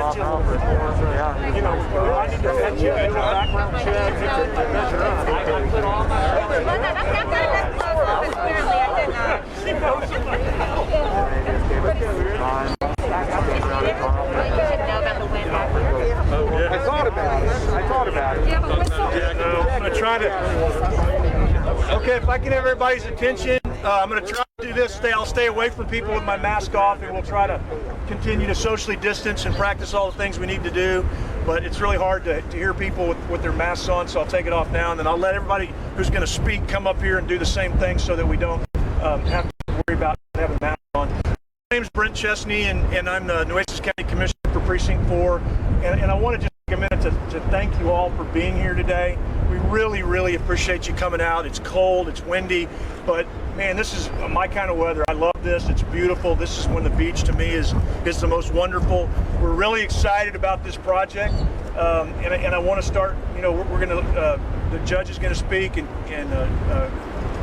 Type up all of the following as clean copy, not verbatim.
vet you a little bit more. You know, I need to vet you, do a background check, measure up. I put all I thought about it. Yeah, no, I'm going to try to. Okay, if I can have everybody's attention, I'm going to try to do this. I'll stay away from people with my mask off, and we'll try to continue to socially distance and practice all the things we need to do. But it's really hard to hear people with their masks on, so I'll take it off now, and then I'll let everybody who's going to speak come up here and do the same thing so that we don't have to worry about having masks on. My name is Brent Chesney, and I'm the Nueces County Commissioner for Precinct 4, and I want to just take a minute to thank you all for being here today. We really, really appreciate you coming out. It's cold, it's windy, but man, this is my kind of weather. I love this. It's beautiful. This is when the beach to me is the most wonderful. We're really excited about this project, and I want to start. You know, we're going to. The judge is going to speak, and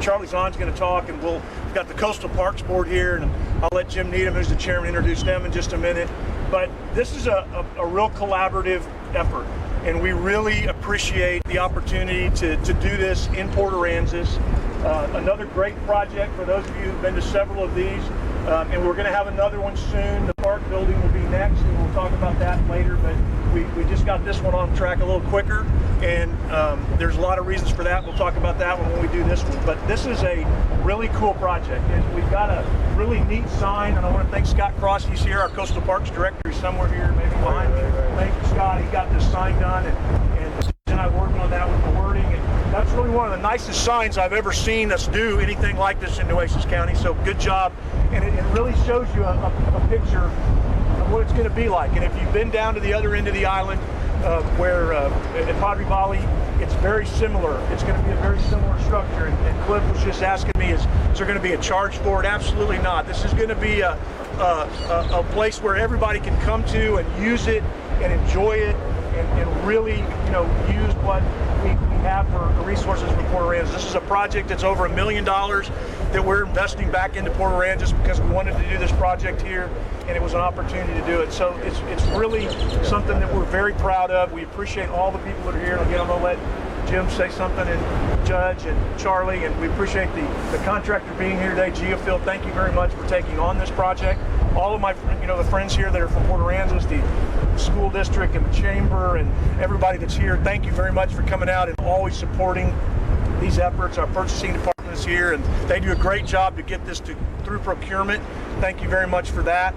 Charlie Zahn's going to talk, and we've got the Coastal Parks Board here, and I'll let Jim Needham, who's the chairman, introduce them in just a minute. But this is a real collaborative effort, and we really appreciate the opportunity to do this in Port Aransas. Another great project for those of you who've been to several of these, and we're going to have another one soon. The park building will be next, and we'll talk about that later, but we just got this one on track a little quicker, and there's a lot of reasons for that. We'll talk about that one when we do this one, but this is a really cool project. We've got a really neat sign, and I want to thank Scott Cross. He's here, our Coastal Parks Director. He's somewhere here, maybe behind me. Thank you, Scott. He got this sign done, and I worked on that with the wording, and that's really one of the nicest signs I've ever seen us do anything like this in Nueces County, so good job. And it really shows you a picture of what it's going to be like. And if you've been down to the other end of the island, where at Padre Valley, it's very similar. It's going to be a very similar structure. And Cliff was just asking me, is there going to be a charge for it? Absolutely not. This is going to be a place where everybody can come to and use it and enjoy it and really, you know, use what we have for resources for Port Aransas. This is a project that's over $1 million that we're investing back into Port Aransas because we wanted to do this project here, and it was an opportunity to do it. So it's really something that we're very proud of. We appreciate all the people that are here. And again, I'm going to let Jim say something, and Judge and Charlie, and we appreciate the contractor being here today. Geophil, thank you very much for taking on this project. All of my, the friends here that are from Port Aransas, the school district and the chamber, and everybody that's here, thank you very much for coming out and always supporting these efforts. Our purchasing department is here, and they do a great job to get this through procurement. Thank you very much for that.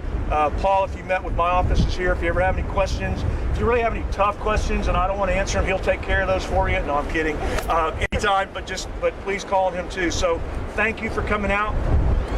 Paul, if you met with my office, is here. If you ever have any questions, if you really have any tough questions and I don't want to answer them, he'll take care of those for you. No, I'm kidding. Anytime, but please call him too. So thank you for coming out.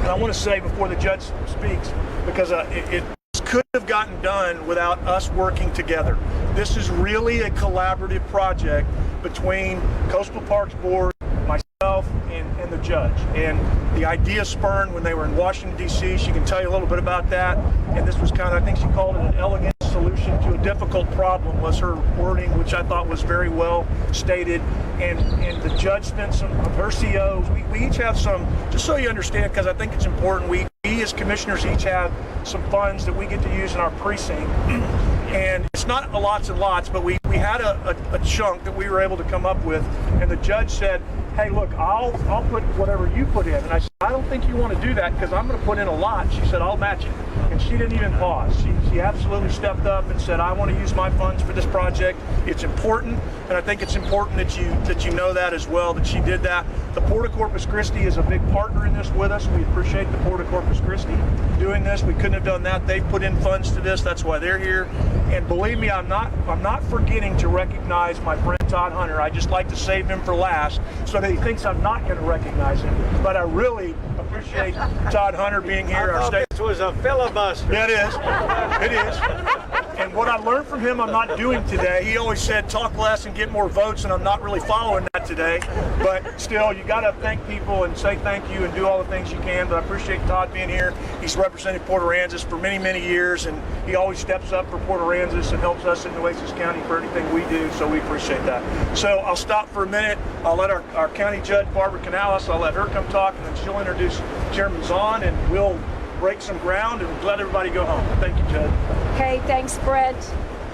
And I want to say before the judge speaks, because it couldn't have gotten done without us working together. This is really a collaborative project between Coastal Parks Board, myself, and the judge. And the idea spurned when they were in Washington, D.C. She can tell you a little bit about that. And this was kind of, I think she called it an elegant solution to a difficult problem, was her wording, which I thought was very well stated. And the judge spent some of her COs. We each have some, just so you understand, because I think it's important, we as commissioners each have some funds that we get to use in our precinct. And it's not a lots and lots, but we had a chunk that we were able to come up with, and the judge said, hey, look, I'll put whatever you put in. And I said, I don't think you want to do that because I'm going to put in a lot. She said, I'll match it. And she didn't even pause. She absolutely stepped up and said, I want to use my funds for this project. It's important, and I think it's important that you know that as well, that she did that. The Port of Corpus Christi is a big partner in this with us. We appreciate the Port of Corpus Christi doing this. We couldn't have done that. They put in funds to this. That's why they're here. And believe me, I'm not forgetting to recognize my friend Todd Hunter. I just like to save him for last so that he thinks I'm not going to recognize him. But I really appreciate Todd Hunter being here. I thought this was a filibuster. Yeah, it is. And what I learned from him, I'm not doing today. He always said, talk less and get more votes, and I'm not really following that today. But still, you got to thank people and say thank you and do all the things you can. But I appreciate Todd being here. He's represented Port Aransas for many, many years, and he always steps up for Port Aransas and helps us in Nueces County for anything we do, so we appreciate that. So I'll stop for a minute. I'll let our county judge, Barbara Canales, I'll let her come talk, and then she'll introduce Chairman Zahn, and we'll break some ground and let everybody go home. Thank you, Judge. Okay, thanks, Brent.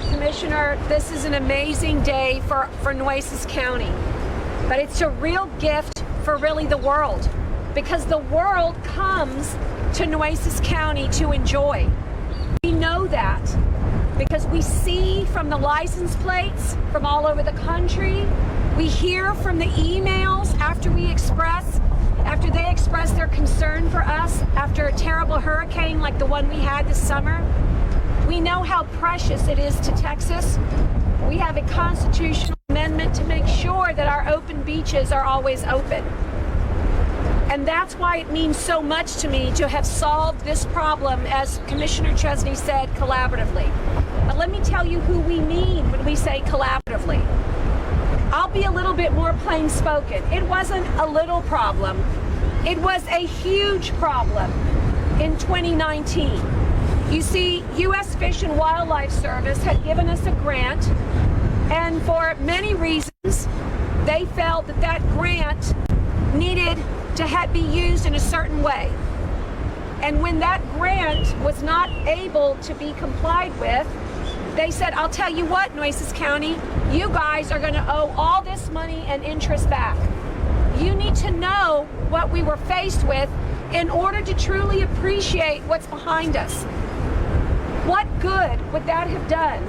Commissioner, this is an amazing day for Nueces County, but it's a real gift for really the world, because the world comes to Nueces County to enjoy. We know that because we see from the license plates from all over the country. We hear from the emails after they express their concern for us after a terrible hurricane like the one we had this summer. We know how precious it is to Texas. We have a constitutional amendment to make sure that our open beaches are always open. And that's why it means so much to me to have solved this problem, as Commissioner Chesney said, collaboratively. But let me tell you who we mean when we say collaboratively. I'll be a little bit more plain spoken. It wasn't a little problem. It was a huge problem in 2019. You see, U.S. Fish and Wildlife Service had given us a grant, and for many reasons, they felt that that grant needed to be used in a certain way. And when that grant was not able to be complied with, they said, I'll tell you what, Nueces County, you guys are going to owe all this money and interest back. You need to know what we were faced with in order to truly appreciate what's behind us. What good would that have done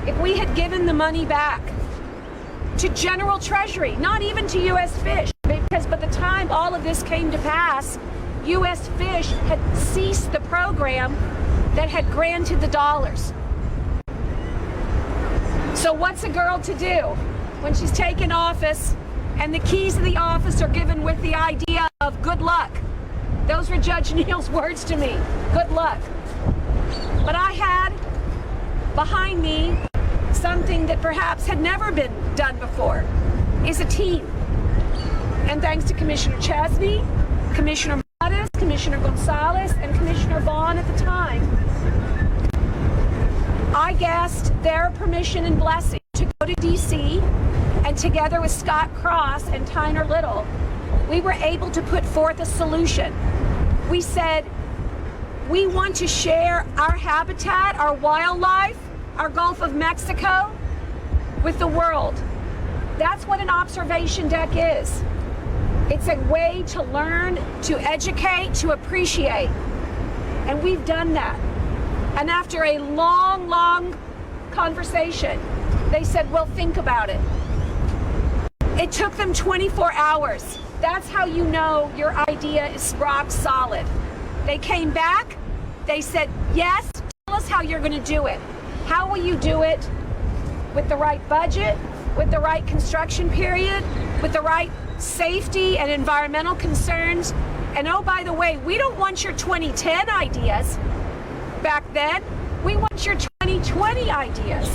if we had given the money back to General Treasury, not even to U.S. Fish? Because by the time all of this came to pass, U.S. Fish had ceased the program that had granted the dollars. So what's a girl to do when she's taken office and the keys of the office are given with the idea of good luck? Those were Judge Neal's words to me, good luck. But I had behind me something that perhaps had never been done before, is a team. And thanks to Commissioner Chesney, Commissioner Mattis, Commissioner Gonzalez, and Commissioner Vaughn at the time, I asked their permission and blessing to go to D.C., and together with Scott Cross and Tyner Little, we were able to put forth a solution. We said, we want to share our habitat, our wildlife, our Gulf of Mexico with the world. That's what an observation deck is. It's a way to learn, to educate, to appreciate. And we've done that. And after a long, long conversation, they said, well, think about it. It took them 24 hours. That's how you know your idea is rock solid. They came back, they said, yes, tell us how you're gonna do it. How will you do it? With the right budget, with the right construction period, with the right safety and environmental concerns. And oh, by the way, we don't want your 2010 ideas back then. We want your 2020 ideas.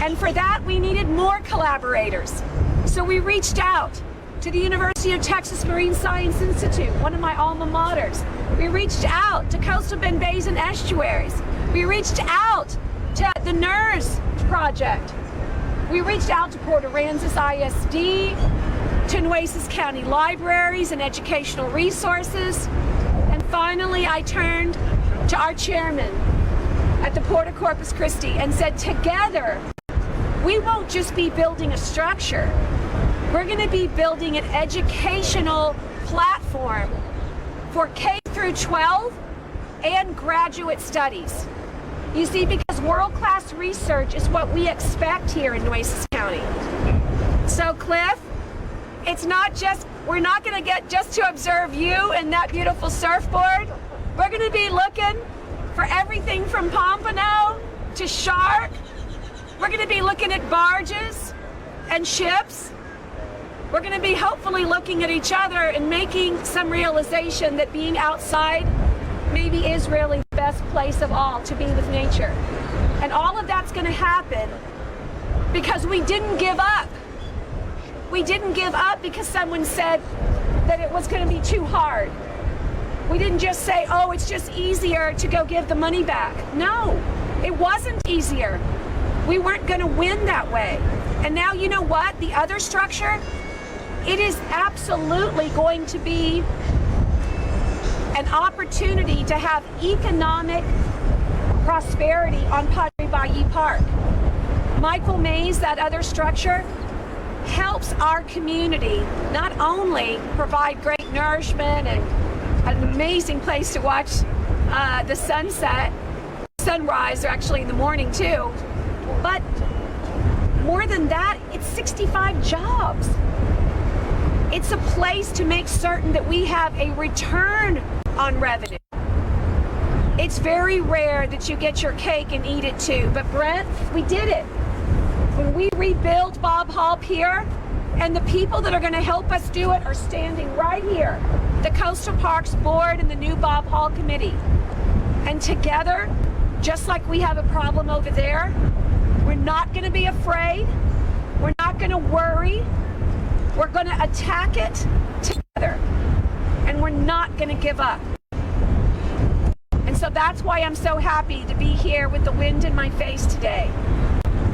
And for that, we needed more collaborators. So we reached out to the University of Texas Marine Science Institute, one of my alma maters. We reached out to Coastal Bend Basin Estuaries. We reached out to the NERS project. We reached out to Port Aransas ISD, to Nueces County Libraries and Educational Resources. And finally, I turned to our chairman at the Port of Corpus Christi and said, together, we won't just be building a structure. We're going to be building an educational platform for K through 12 and graduate studies. You see, because world-class research is what we expect here in Nueces County. So Cliff, it's not just, we're not going to get just to observe you and that beautiful surfboard. We're going to be looking for everything from pompano to shark. We're going to be looking at barges and ships. We're going to be hopefully looking at each other and making some realization that being outside maybe is really the best place of all to be with nature. And all of that's going to happen because we didn't give up. We didn't give up because someone said that it was going to be too hard. We didn't just say, oh, it's just easier to go give the money back. No, it wasn't easier. We weren't going to win that way. And now, you know what? The other structure, it is absolutely going to be an opportunity to have economic prosperity on Padre Bayou Park. Michael Mays, that other structure, helps our community not only provide great nourishment and an amazing place to watch the sunrise, or actually in the morning too, but more than that, it's 65 jobs. It's a place to make certain that we have a return on revenue. It's very rare that you get your cake and eat it too, but Brent, we did it. When we rebuild Bob Hall Pier, and the people that are going to help us do it are standing right here, the Coastal Parks Board and the new Bob Hall Committee. And together, just like we have a problem over there, we're not going to be afraid. We're not going to worry. We're going to attack it together. And we're not going to give up. And so that's why I'm so happy to be here with the wind in my face today.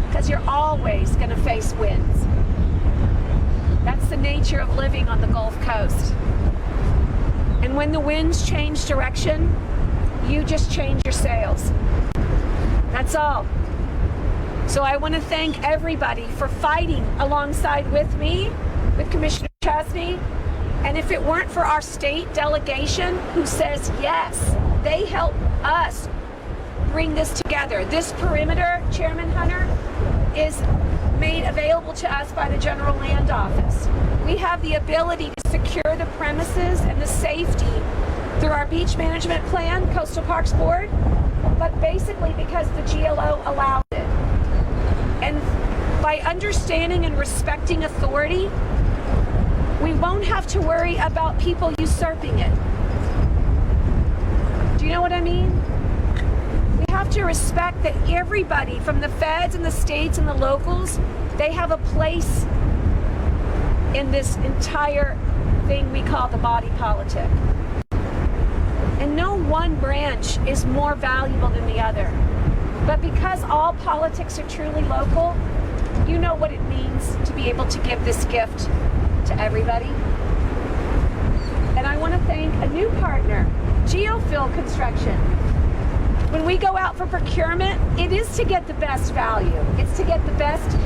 Because you're always going to face winds. That's the nature of living on the Gulf Coast. And when the winds change direction, you just change your sails. That's all. So I want to thank everybody for fighting alongside with me, with Commissioner Chesney. And if it weren't for our state delegation who says yes, they help us bring this together. This perimeter, Chairman Hunter, is made available to us by the General Land Office. We have the ability to secure the premises and the safety through our beach management plan, Coastal Parks Board, but basically because the GLO allowed it. And by understanding and respecting authority, we won't have to worry about people usurping it. Do you know what I mean? We have to respect that everybody, from the feds and the states and the locals, they have a place in this entire thing we call the body politic. And no one branch is more valuable than the other. But because all politics are truly local, you know what it means to be able to give this gift to everybody. And I want to thank a new partner, Geofill Construction. When we go out for procurement, it is to get the best value. It's to get the best,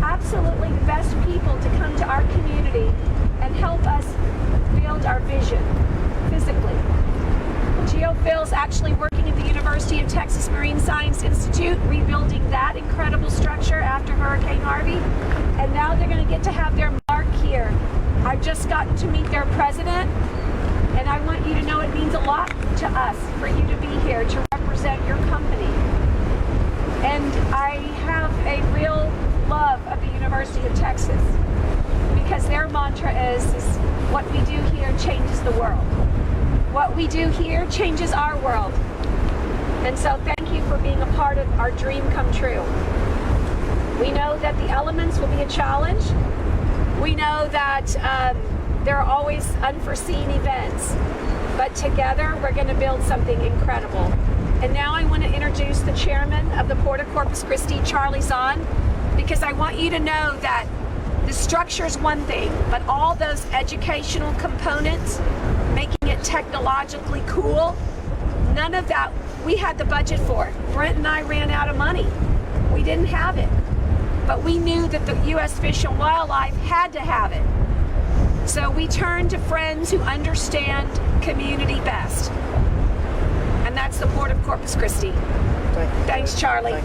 absolutely the best people to come to our community and help us build our vision physically. Geofill's actually working at the University of Texas Marine Science Institute, rebuilding that incredible structure after Hurricane Harvey. And now they're going to get to have their mark here. I've just gotten to meet their president, and I want you to know it means a lot to us for you to be here to represent your company. And I have a real love of the University of Texas because their mantra is what we do here changes the world. What we do here changes our world. And so thank you for being a part of our dream come true. We know that the elements will be a challenge. We know that there are always unforeseen events, but together we're going to build something incredible. And now I want to introduce the chairman of the Port of Corpus Christi, Charlie Zahn, because I want you to know that the structure is one thing, but all those educational components, making it technologically cool, none of that we had the budget for. Brent and I ran out of money. We didn't have it. But we knew that the U.S. Fish and Wildlife had to have it. So we turned to friends who understand community best. And that's the Port of Corpus Christi. Thanks, Charlie.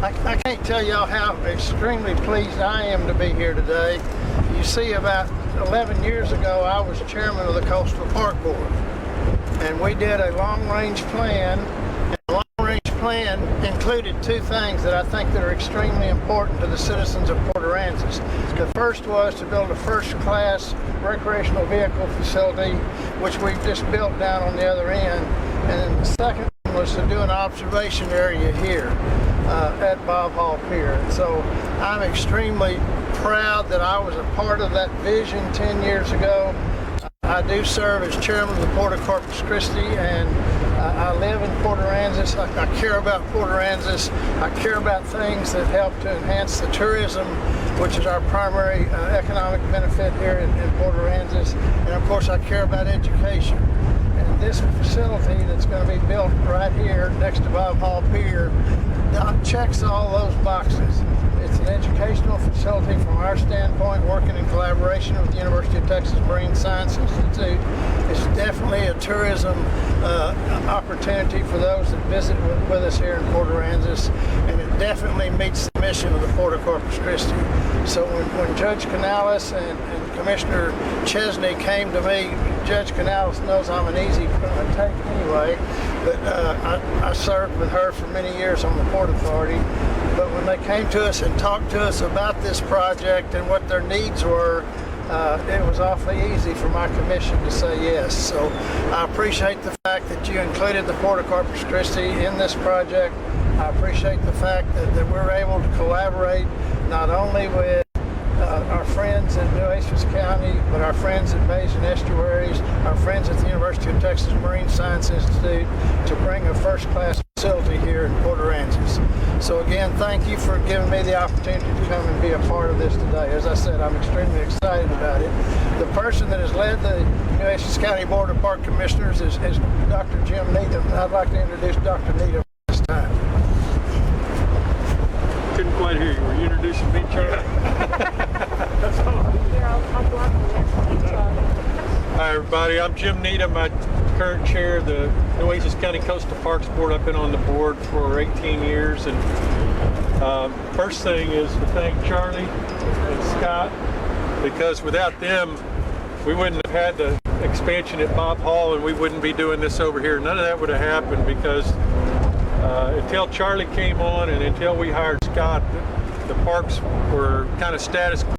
I can't tell y'all how extremely pleased I am to be here today. You see, about 11 years ago, I was chairman of the Coastal Park Board. And we did a long-range plan. And the long-range plan included two things that I think that are extremely important to the citizens of Port Aransas. The first was to build a first-class recreational vehicle facility, which we've just built down on the other end. And then the second one was to do an observation area here at Bob Hall Pier. And so I'm extremely proud that I was a part of that vision 10 years ago. I do serve as chairman of the Port of Corpus Christi, and I live in Port Aransas. I care about Port Aransas. I care about things that help to enhance the tourism, which is our primary economic benefit here in Port Aransas. And of course, I care about education. And this facility that's going to be built right here next to Bob Hall Pier checks all those boxes. It's an educational facility from our standpoint, working in collaboration with the University of Texas Marine Science Institute. It's definitely a tourism opportunity for those that visit with us here in Port Aransas, and it definitely meets the mission of the Port of Corpus Christi. So when Judge Canales and Commissioner Chesney came to me, Judge Canales knows I'm an easy take anyway, but I served with her for many years on the Port Authority. But when they came to us and talked to us about this project and what their needs were, it was awfully easy for my commission to say yes. So I appreciate the fact that you included the Port of Corpus Christi in this project. I appreciate the fact that we're able to collaborate not only with our friends in Nueces County, but our friends at Bays and Estuaries, our friends at the University of Texas Marine Science Institute, to bring a first-class facility here in Port Aransas. So again, thank you for giving me the opportunity to come and be a part of this today. As I said, I'm extremely excited about it. The person that has led the Nueces County Board of Park Commissioners is Dr. Jim Needham, and I'd like to introduce Dr. Needham this time. Couldn't quite hear you. Were you introducing me, Charlie? Hi everybody, I'm Jim Needham. I'm current chair of the Nueces County Coastal Parks Board. I've been on the board for 18 years, and first thing is to thank Charlie and Scott, because without them we wouldn't have had the expansion at Bob Hall, and we wouldn't be doing this over here. None of that would have happened, because until Charlie came on and until we hired Scott, the parks were kind of status quo.